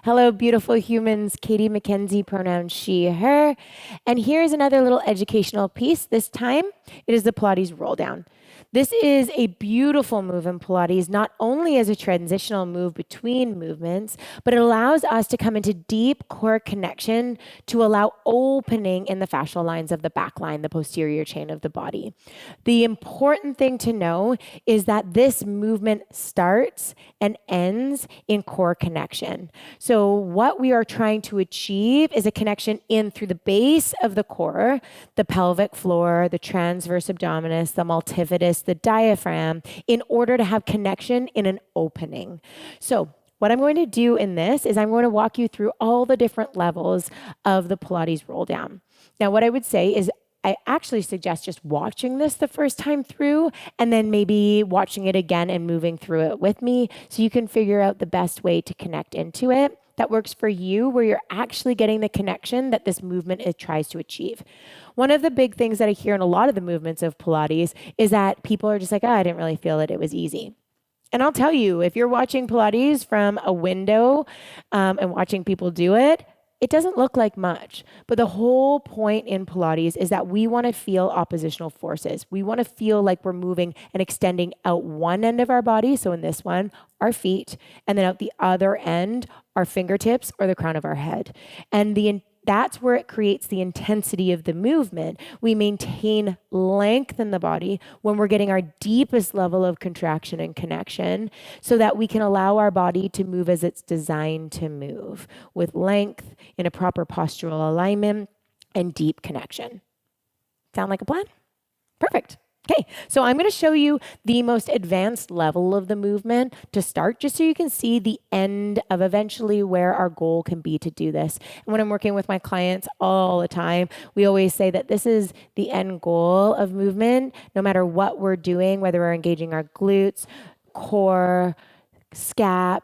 Hello, beautiful humans. Katie McKenzie, pronouns she, her. And here's another little educational piece. This time, it is the Pilates roll down. This is a beautiful move in Pilates, not only as a transitional move between movements, but it allows us to come into deep core connection to allow opening in the fascial lines of the back line, the posterior chain of the body. The important thing to know is that this movement starts and ends in core connection. So what we are trying to achieve is a connection in through the base of the core, the pelvic floor, the transverse abdominis, the multifidus, the diaphragm, in order to have connection in an opening. So what I'm going to do in this is I'm going to walk you through all the different levels of the Pilates roll down. Now, what I would say is I actually suggest just watching this the first time through and then maybe watching it again and moving through it with me so you can figure out the best way to connect into it that works for you, where you're actually getting the connection that this movement tries to achieve. One of the big things that I hear in a lot of the movements of Pilates is that people are just like, I didn't really feel it was easy. And I'll tell you, if you're watching Pilates from a window and watching people do it, it doesn't look like much, but the whole point in Pilates is that we want to feel oppositional forces. We want to feel like we're moving and extending out one end of our body. So in this one, our feet, and then out the other end, our fingertips or the crown of our head. And that's where it creates the intensity of the movement. We maintain length in the body when we're getting our deepest level of contraction and connection so that we can allow our body to move as it's designed to move, with length in a proper postural alignment and deep connection. Sound like a plan? Perfect. Okay, so I'm going to show you the most advanced level of the movement to start, just so you can see the end of eventually where our goal can be to do this. And when I'm working with my clients all the time, we always say that this is the end goal of movement, no matter what we're doing, whether we're engaging our glutes, core, scap,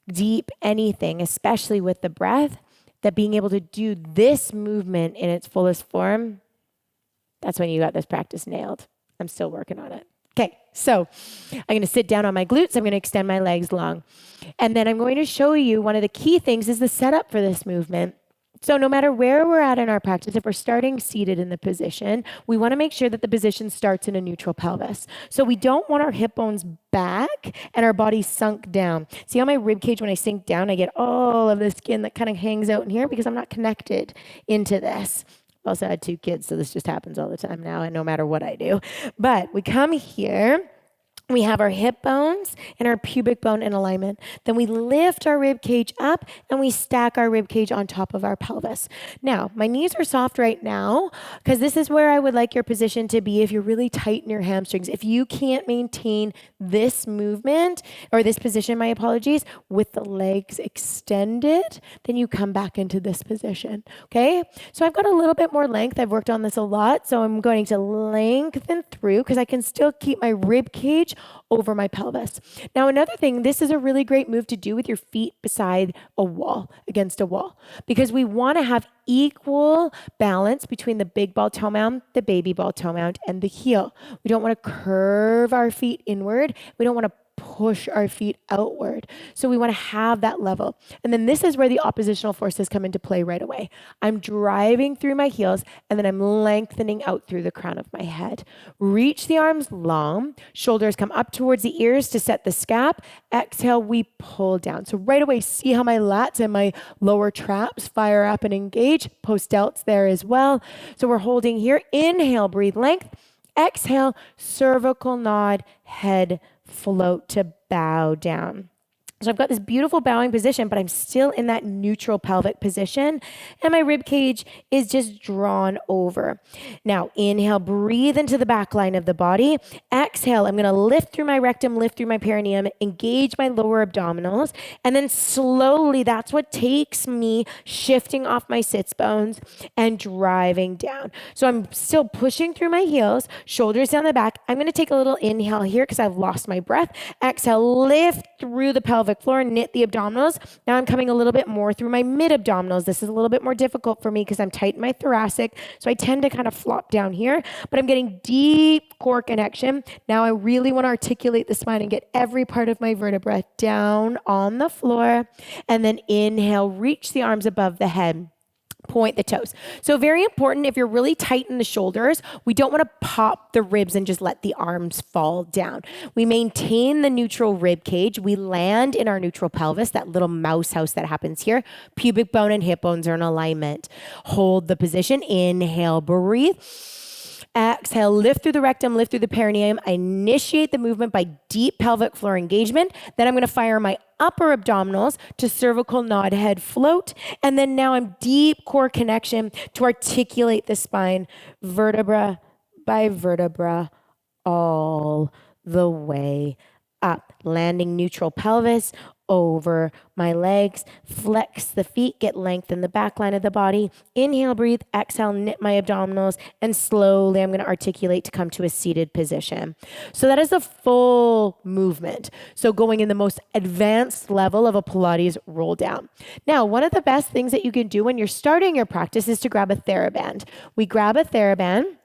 deep, anything, especially with the breath, that being able to do this movement in its fullest form, that's when you got this practice nailed. I'm still working on it. Okay, so I'm going to sit down on my glutes. I'm going to extend my legs long. And then I'm going to show you one of the key things is the setup for this movement. So no matter where we're at in our practice, if we're starting seated in the position, we want to make sure that the position starts in a neutral pelvis. So we don't want our hip bones back and our body sunk down. See how my rib cage, when I sink down, I get all of the skin that kind of hangs out in here because I'm not connected into this. I also had 2 kids, so this just happens all the time now, and no matter what I do. But we come here, we have our hip bones and our pubic bone in alignment. Then we lift our rib cage up and we stack our rib cage on top of our pelvis. Now, my knees are soft right now because this is where I would like your position to be if you're really tight in your hamstrings. If you can't maintain this movement or this position, my apologies, with the legs extended, then you come back into this position, okay? So I've got a little bit more length. I've worked on this a lot, so I'm going to lengthen through because I can still keep my rib cage over my pelvis. Now, another thing, this is a really great move to do with your feet beside a wall, against a wall, because we want to have equal balance between the big ball toe mound, the baby ball toe mound, and the heel. We don't want to curve our feet inward. We don't want to push our feet outward. So we want to have that level. And then this is where the oppositional forces come into play right away. I'm driving through my heels and then I'm lengthening out through the crown of my head. Reach the arms long, shoulders come up towards the ears to set the scap. Exhale, we pull down. So right away, see how my lats and my lower traps fire up and engage. Post delts there as well. So we're holding here. Inhale, breathe length. Exhale, cervical nod, head float to bow down. So I've got this beautiful bowing position, but I'm still in that neutral pelvic position, and my rib cage is just drawn over. Now, inhale, breathe into the back line of the body. Exhale, I'm going to lift through my rectum, lift through my perineum, engage my lower abdominals, and then slowly, that's what takes me shifting off my sits bones and driving down. So I'm still pushing through my heels, shoulders down the back. I'm going to take a little inhale here because I've lost my breath. Exhale, lift through the pelvic pelvic floor, knit the abdominals. Now I'm coming a little bit more through my mid-abdominals. This is a little bit more difficult for me because I'm tight in my thoracic, so I tend to kind of flop down here, but I'm getting deep core connection. Now I really want to articulate the spine and get every part of my vertebra down on the floor, and then inhale, reach the arms above the head. Point the toes. So very important, if you're really tight in the shoulders, we don't want to pop the ribs and just let the arms fall down. We maintain the neutral rib cage. We land in our neutral pelvis, that little mouse house that happens here. Pubic bone and hip bones are in alignment. Hold the position. Inhale, breathe. Exhale, lift through the rectum, lift through the perineum. I initiate the movement by deep pelvic floor engagement. Then I'm going to fire my upper abdominals to cervical nod, head float. And then now I'm deep core connection to articulate the spine, vertebra by vertebra, all the way up. Landing neutral pelvis over my legs, flex the feet, get length in the back line of the body. Inhale, breathe, exhale, knit my abdominals, and slowly I'm going to articulate to come to a seated position. So that is the full movement. So going in the most advanced level of a Pilates roll down. Now, one of the best things that you can do when you're starting your practice is to grab a TheraBand. We grab a TheraBand.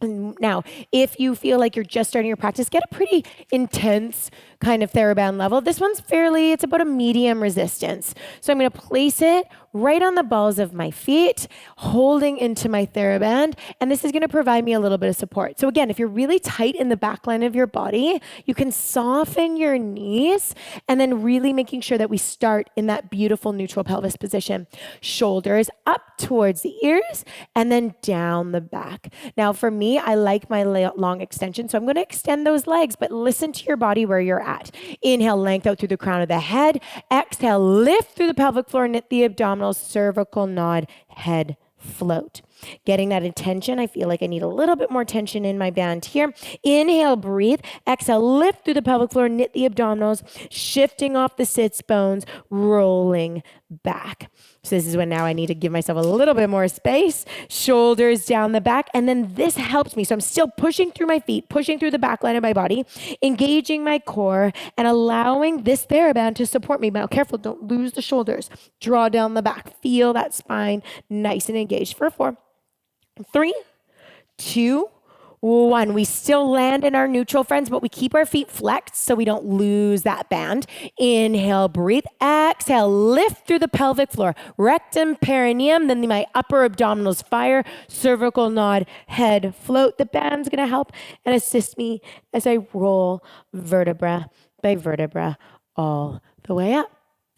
Now, if you feel like you're just starting your practice, get a pretty intense kind of TheraBand level. This one's it's about a medium resistance. So I'm going to place it right on the balls of my feet, holding into my TheraBand, and this is going to provide me a little bit of support. So again, if you're really tight in the back line of your body, you can soften your knees and then really making sure that we start in that beautiful neutral pelvis position. Shoulders up towards the ears and then down the back. Now for me, I like my long extension, so I'm going to extend those legs, but listen to your body where you're at. Inhale, length out through the crown of the head. Exhale, lift through the pelvic floor, knit the abdominals, cervical nod, head float. Getting that intention. I feel like I need a little bit more tension in my band here. Inhale, breathe. Exhale, lift through the pelvic floor, knit the abdominals, shifting off the sits bones, rolling back. So this is when now I need to give myself a little bit more space. Shoulders down the back. And then this helps me. So I'm still pushing through my feet, pushing through the back line of my body, engaging my core and allowing this TheraBand to support me. Now careful, don't lose the shoulders. Draw down the back. Feel that spine nice and engaged for 4, 3, 2, 1. We still land in our neutral, friends, but we keep our feet flexed so we don't lose that band. Inhale, breathe. Exhale, lift through the pelvic floor. Rectum, perineum, then my upper abdominals fire. Cervical nod, head float. The band's going to help and assist me as I roll vertebra by vertebra all the way up.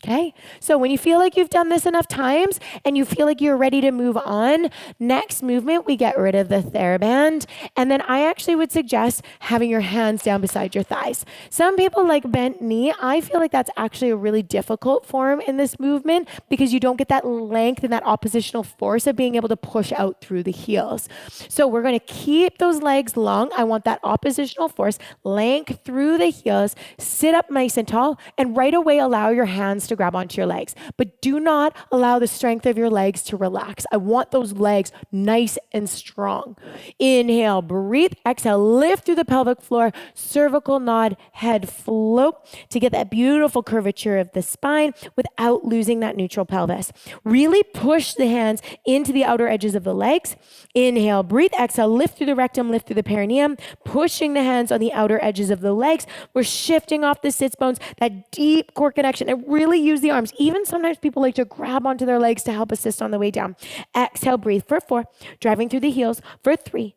Okay, so when you feel like you've done this enough times and you feel like you're ready to move on, next movement, we get rid of the TheraBand. And then I actually would suggest having your hands down beside your thighs. Some people like bent knee. I feel like that's actually a really difficult form in this movement because you don't get that length and that oppositional force of being able to push out through the heels. So we're going to keep those legs long. I want that oppositional force, length through the heels, sit up nice and tall, and right away allow your hands to grab onto your legs, but do not allow the strength of your legs to relax. I want those legs nice and strong. Inhale, breathe. Exhale, lift through the pelvic floor, cervical nod, head float to get that beautiful curvature of the spine without losing that neutral pelvis. Really push the hands into the outer edges of the legs. Inhale, breathe. Exhale, lift through the rectum, lift through the perineum, pushing the hands on the outer edges of the legs. We're shifting off the sits bones, that deep core connection, and really use the arms. Even sometimes people like to grab onto their legs to help assist on the way down. Exhale, breathe for 4, driving through the heels for 3.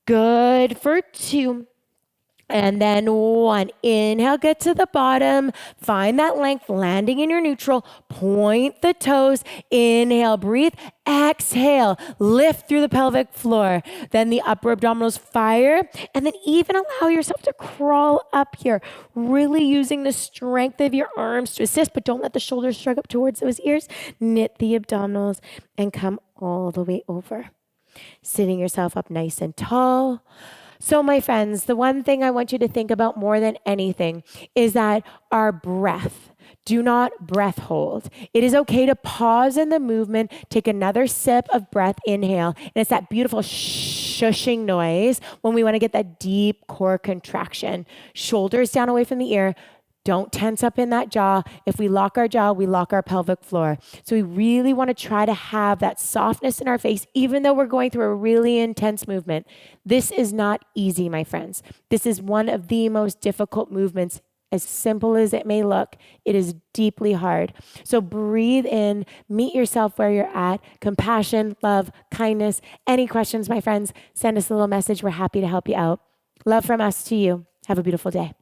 Good for 2. And then 1. Inhale, get to the bottom. Find that length, landing in your neutral. Point the toes. Inhale, breathe. Exhale, lift through the pelvic floor. Then the upper abdominals fire. And then even allow yourself to crawl up here. Really using the strength of your arms to assist, but don't let the shoulders shrug up towards those ears. Knit the abdominals and come all the way over. Sitting yourself up nice and tall. So my friends, the one thing I want you to think about more than anything is that our breath. Do not breath hold. It is okay to pause in the movement, take another sip of breath, inhale, and it's that beautiful shushing noise when we want to get that deep core contraction. Shoulders down away from the ear, Don't tense up in that jaw. If we lock our jaw, we lock our pelvic floor. So we really want to try to have that softness in our face, even though we're going through a really intense movement. This is not easy, my friends. This is one of the most difficult movements. As simple as it may look, it is deeply hard. So breathe in, meet yourself where you're at. Compassion, love, kindness. Any questions, my friends, send us a little message. We're happy to help you out. Love from us to you. Have a beautiful day.